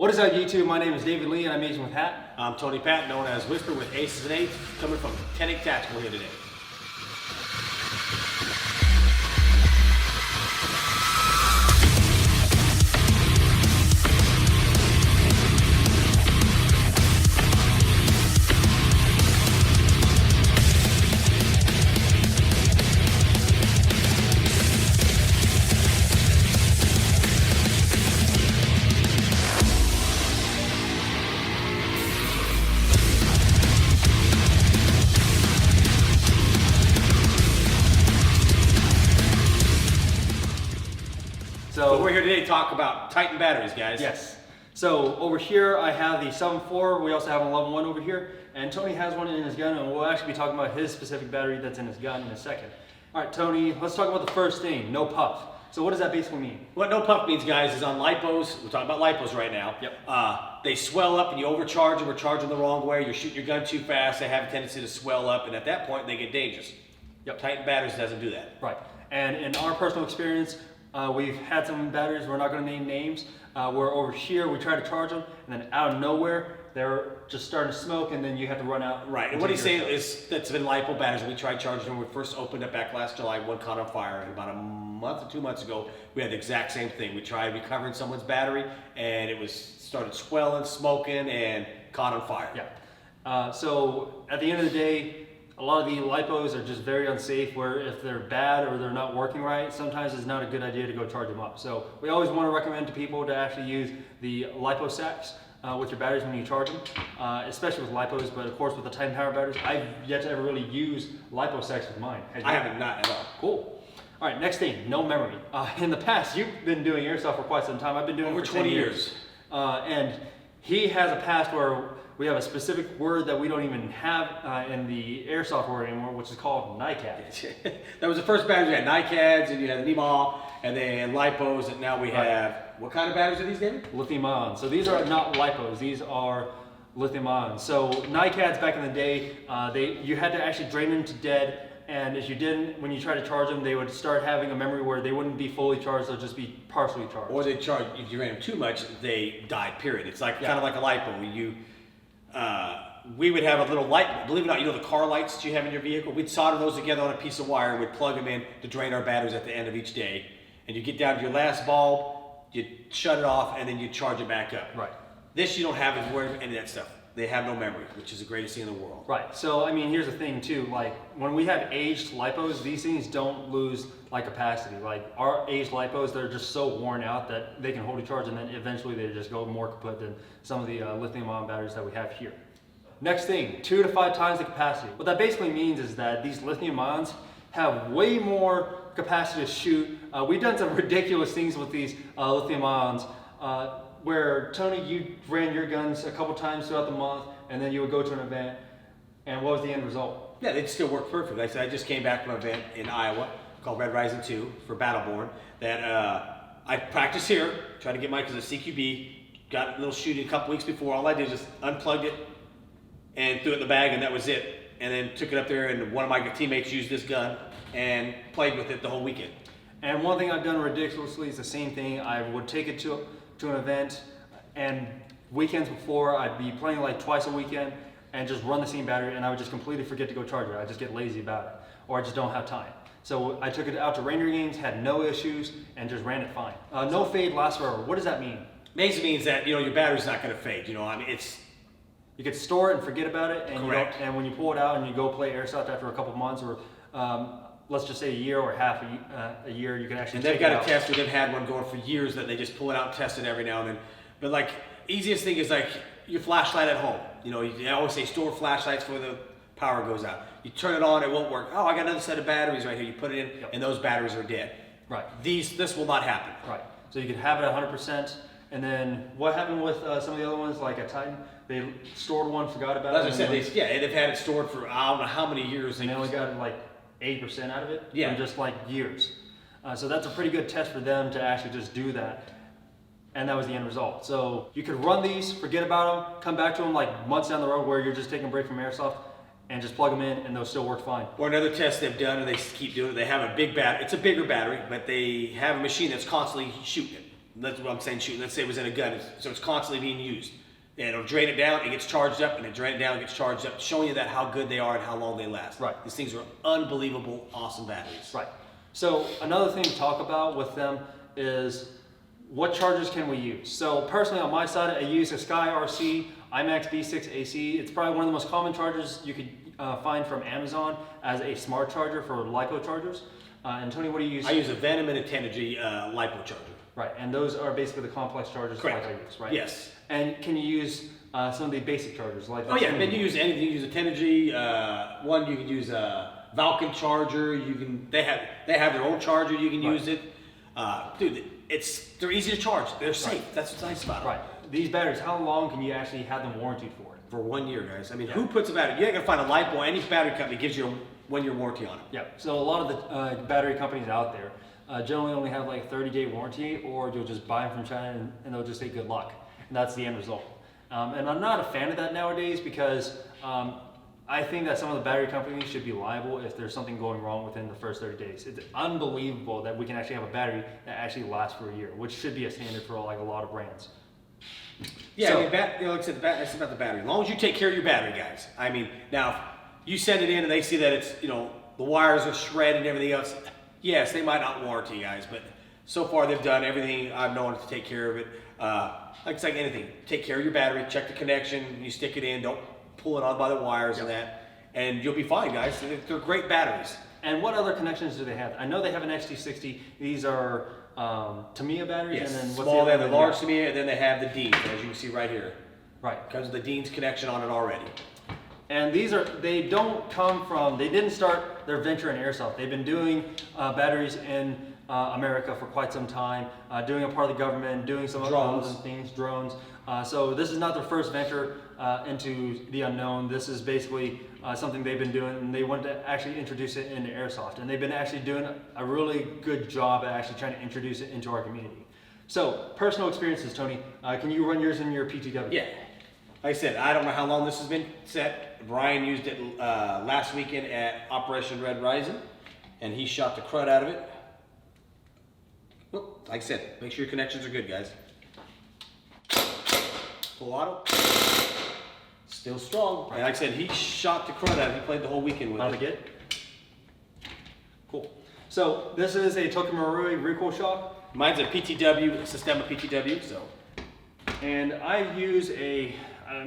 What is up, YouTube? My name is David Lee and I'm Asian with Hat. I'm Tony Pat, known as Whisper with Aces and Eights, coming from Tenet Tactical here today. So we're here today to talk about Titan batteries, guys. Yes. So over here I have the 7.4. We also have an 11.1 over here, and Tony has one in his gun, and we'll actually be talking about his specific battery that's in his gun in a second. All right, Tony, let's talk about the first thing, no puff. So what does that basically mean? What no puff means, guys, is on Lipos, we're talking about Lipos right now. Yep. They swell up and you overcharge them or charge them the wrong way, you're shooting your gun too fast, they have a tendency to swell up, and at that point they get dangerous. Yep. Titan batteries doesn't do that. Right. And in our personal experience, we've had some batteries, we're not going to name names, where over here we try to charge them, and then out of nowhere they're just starting to smoke, and then you have to run out. Right, and what he's saying is that's been LiPo batteries. We tried charging them when we first opened up back last July, one caught on fire, and about a month or 2 months ago we had the exact same thing. We tried recovering someone's battery and it was started swelling, smoking, and caught on fire. Yeah. So at the end of the day, a lot of the LiPos are just very unsafe, where if they're bad or they're not working right, sometimes it's not a good idea to go charge them up. So we always want to recommend to people to actually use the LiPo sacks with your batteries when you charge them, especially with LiPos, but of course with the Titan Power batteries. I've yet to ever really use LiPo sacks with mine. I haven't, not at all. Cool. All right, next thing, no memory. In the past, you've been doing airsoft for quite some time. I've been doing over it for 20 10 years. And he has a past where we have a specific word that we don't even have in the airsoft word anymore, which is called NICAD. That was the first batteries. We had NICADs, and you had NEMA, and then LiPos, and now we have, what kind of batteries are these, David? Lithium ion. So these are not LiPos, these are lithium ion. So NICADs back in the day, you had to actually drain them to dead, and if you didn't, when you try to charge them, they would start having a memory where they wouldn't be fully charged, they'll just be partially charged. Or they charge, if you ran them too much, they died, period. It's like kind of like a LiPo. We would have a little light, believe it or not, you know the car lights that you have in your vehicle? We'd solder those together on a piece of wire, we'd plug them in to drain our batteries at the end of each day. And you get down to your last bulb, you shut it off, and then you charge it back up. Right. This you don't have any of that stuff. They have no memory, which is the greatest thing in the world. Right. So I mean, here's the thing too. Like when we have aged LiPos, these things don't lose like capacity. Like our aged LiPos, they're just so worn out that they can hold a charge, and then eventually they just go more kaput than some of the lithium-ion batteries that we have here. Next thing, 2 to 5 times the capacity. What that basically means is that these lithium ions have way more capacity to shoot. We've done some ridiculous things with these lithium ions. Where Tony, you ran your guns a couple times throughout the month, and then you would go to an event, and what was the end result? Yeah, they still work perfect. Like I said, I just came back from an event in Iowa called Red Rising 2 for Battleborn that I practiced here, tried to get mine because of CQB, got a little shooting a couple weeks before. All I did was just unplugged it and threw it in the bag, and that was it. And then took it up there, and one of my teammates used this gun and played with it the whole weekend. And one thing I've done ridiculously is the same thing. I would take it to an event, and weekends before I'd be playing like twice a weekend and just run the same battery, and I would just completely forget to go charge it. I just get lazy about it, or I just don't have time. So I took it out to Ranger games, had no issues, and just ran it fine. No fade lasts forever. What does that mean? Basically means that your battery's not going to fade. I mean, you could store it and forget about it, and correct. And when you pull it out and you go play airsoft after a couple months, or let's just say a year or half a year, you can actually. And they've got a tester. They've had one going for years that they just pull it out and test it every now and then. But like, easiest thing is like your flashlight at home. I always say store flashlights before the power goes out. You turn it on, it won't work. Oh, I got another set of batteries right here. You put it in, and those batteries are dead. Right. This will not happen. Right. So you could have it at 100%. And then what happened with some of the other ones, like a Titan? They stored one, forgot about it. As I said, they've had it stored for I don't know how many years. And they only got like 80% out of it. Yeah. In just like years. So that's a pretty good test for them to actually just do that. And that was the end result. So you could run these, forget about them, come back to them like months down the road where you're just taking a break from airsoft, and just plug them in and they'll still work fine. Or another test they've done, and they keep doing it, they have a big battery, it's a bigger battery, but they have a machine that's constantly shooting it. that's what I'm saying, shooting, let's say it was in a gun, so it's constantly being used. And it'll drain it down, it gets charged up, and it drain it down, it gets charged up, showing you that how good they are and how long they last. Right. These things are unbelievable, awesome batteries. Right. So another thing to talk about with them is what chargers can we use? So personally on my side, I use a Sky RC IMAX B6 AC. It's probably one of the most common chargers you could find from Amazon as a smart charger for LiPo chargers. And Tony, what do you use? I use a Venom and a Tenergy LiPo charger. Right, and those are basically the complex chargers Correct. like I use, right? Yes. And can you use some of the basic chargers like Oh yeah, then you use anything. You use a Tenergy one. You can use a Vulcan charger. You can. They have their own charger. You can use it. Dude, they're easy to charge. They're safe. Right. That's what's nice about them. Right. These batteries, how long can you actually have them warranted for? For 1 year, guys. I mean, Yeah. who puts a battery? You ain't gonna find a LiPo. Any battery company gives you a 1 year warranty on it. Yeah. So a lot of the battery companies out there generally only have like a 30-day warranty, or you'll just buy them from China and they'll just say good luck, and that's the end result. And I'm not a fan of that nowadays because I think that some of the battery companies should be liable if there's something going wrong within the first 30 days. It's unbelievable that we can actually have a battery that actually lasts for a year, which should be a standard for like a lot of brands. Yeah, So- I mean, like I said, that's about the battery. As long as you take care of your battery, guys. I mean, now, if you send it in and they see that it's, the wires are shredded and everything else, yes, they might not warranty you guys, but so far they've done everything I've known to take care of it. Like it's like anything, take care of your battery, check the connection, you stick it in, don't pull it on by the wires and that, and you'll be fine, guys. They're great batteries. And what other connections do they have? I know they have an XT60. These are Tamiya batteries, Yes, and then what's small, they the have other the one? large to me, and then they have the Deans, as you can see right here. Right. Comes with the Dean's connection on it already. And they didn't start their venture in Airsoft. They've been doing batteries in America for quite some time, doing a part of the government, doing some Drones. other things, drones. So this is not their first venture into the unknown. This is basically something they've been doing, and they wanted to actually introduce it into Airsoft. And they've been actually doing a really good job at actually trying to introduce it into our community. So, personal experiences, Tony. Can you run yours in your PTW? Yeah. Like I said, I don't know how long this has been set. Brian used it last weekend at Operation Red Rising, and he shot the crud out of it. Like I said, make sure your connections are good, guys. Full auto. Still strong. And like I said, he shot the crud out of it. He played the whole weekend with How'd it. it get? Cool. So, this is a Tokamarui recoil shock. Mine's a PTW, Sistema PTW, so. And I use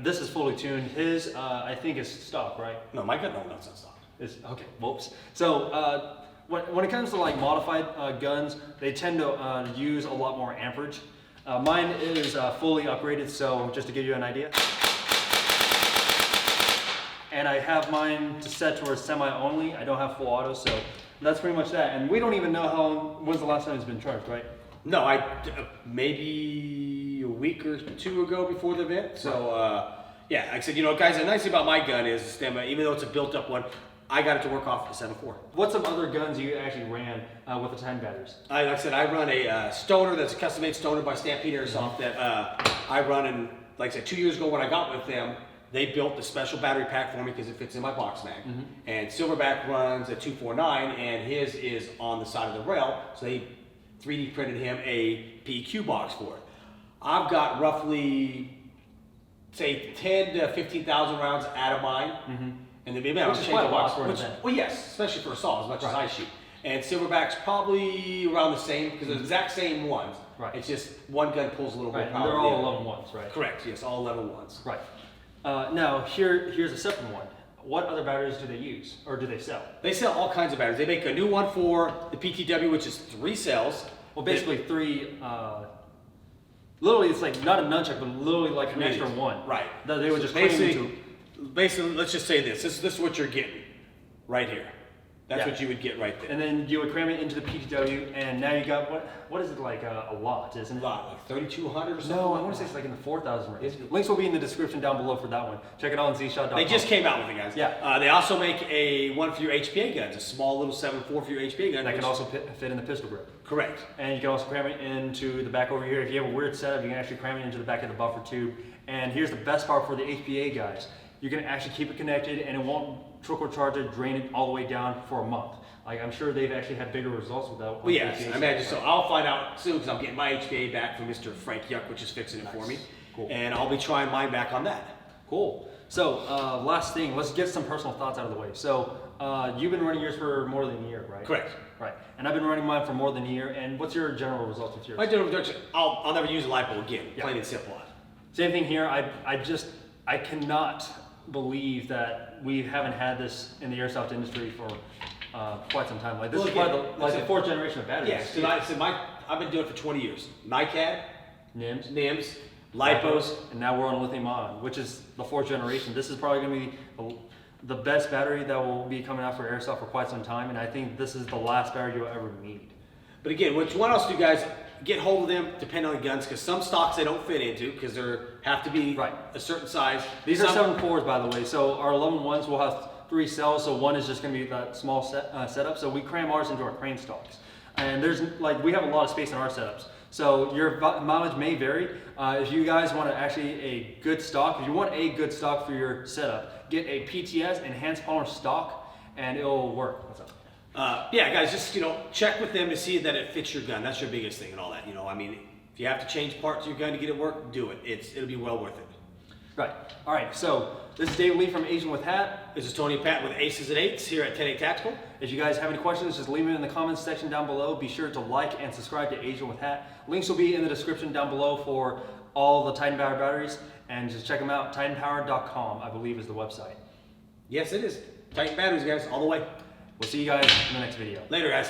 this is fully tuned. His, I think, is stock, right? No, my gun, no, it's not stock. It's, okay, whoops. So, when it comes to like modified guns, they tend to use a lot more amperage. Mine is fully upgraded, so just to give you an idea. And I have mine set towards semi-only. I don't have full auto, so that's pretty much that. And we don't even know when's the last time it's been charged, right? No, maybe a week or two ago before the event. So, yeah, like I said, guys, the nice thing about my gun is, Sistema, even though it's a built-up one, I got it to work off the 7.4. What's some other guns you actually ran with the 10 batteries? Like I said, I run a Stoner that's a custom-made Stoner by Stampede Airsoft that I run, and like I said, 2 years ago when I got with them, they built the special battery pack for me because it fits in my box mag. And Silverback runs a 249, and his is on the side of the rail, so they 3D printed him a PEQ box for it. I've got roughly, say, 10 to 15,000 rounds out of mine. And then maybe I'll Which is change quite the a lot box. for an event. Well, yes, especially for assault, as much as Right. I shoot. And Silverback's probably around the same, because they're the exact same ones. Right. It's just one gun pulls a little Right, more and power. they're than the all other. 11 ones, right? Correct, yes, all level ones. Right. Now, here's a separate one. What other batteries do they use, or do they sell? They sell all kinds of batteries. They make a new one for the PTW, which is 3 cells. Well, basically three. Literally, it's like not a nunchuck, but literally like an extra one. Right. That they would just Basically, let's just say this. This is what you're getting right here. That's Yeah. what you would get right there. And then you would cram it into the PTW, and now you got what is it like a lot, isn't it? A lot, like 3,200 or something. No, I like want to say that. it's like in the 4,000 range. Is it? Links will be in the description down below for that one. Check it out on zshot.com. They just came out with it, guys. Yeah. They also make a one for your HPA guns, a small little 7.4 for your HPA gun. that can which- also fit in the pistol grip. Correct. And you can also cram it into the back over here. If you have a weird setup, you can actually cram it into the back of the buffer tube. And here's the best part for the HPA guys. You can actually keep it connected, and it won't trickle charge it, drain it all the way down for a month. Like I'm sure they've actually had bigger results with that. Well, yes, I imagine so. I'll find out soon because I'm getting my HVA back from Mr. Frank Yuck, which is fixing it for me. Cool. And I'll be trying mine back on that. Cool. So last thing, let's get some personal thoughts out of the way. So you've been running yours for more than a year, right? Correct. Right. And I've been running mine for more than a year. And what's your general results with yours? My general direction, I'll never use a lipo again, Yeah. plain and simple. Same thing here. I cannot believe that we haven't had this in the airsoft industry for quite some time. Like this is probably the fourth generation of batteries. Yes, I've been doing it for 20 years. NiCad, NIMS, Lipos. and now we're on lithium ion, which is the fourth generation. This is probably going to be the best battery that will be coming out for airsoft for quite some time, and I think this is the last battery you'll ever need. But again, what you want us to do, guys, get hold of them, depending on the guns, because some stocks they don't fit into because they have to be a certain size. These are 7.4s, by the way. So our 11.1s will have 3 cells, so one is just going to be that small setup. So we cram ours into our crane stocks, and we have a lot of space in our setups. So your mileage may vary. If you guys want a good stock, if you want a good stock for your setup, get a PTS enhanced polymer stock, and it'll work. What's up? Yeah, guys, just check with them to see that it fits your gun. That's your biggest thing and all that. I mean, if you have to change parts of your gun to get it work, do it. It'll be well worth it. Right. All right. So this is Dave Lee from Asian with Hat. This is Tony and Pat with Aces and Eights here at 10-8 Tactical. If you guys have any questions, just leave them in the comments section down below. Be sure to like and subscribe to Asian with Hat. Links will be in the description down below for all the Titan Power batteries, and just check them out. TitanPower.com, I believe, is the website. Yes, it is. Titan batteries, guys, all the way. We'll see you guys in the next video. Later, guys.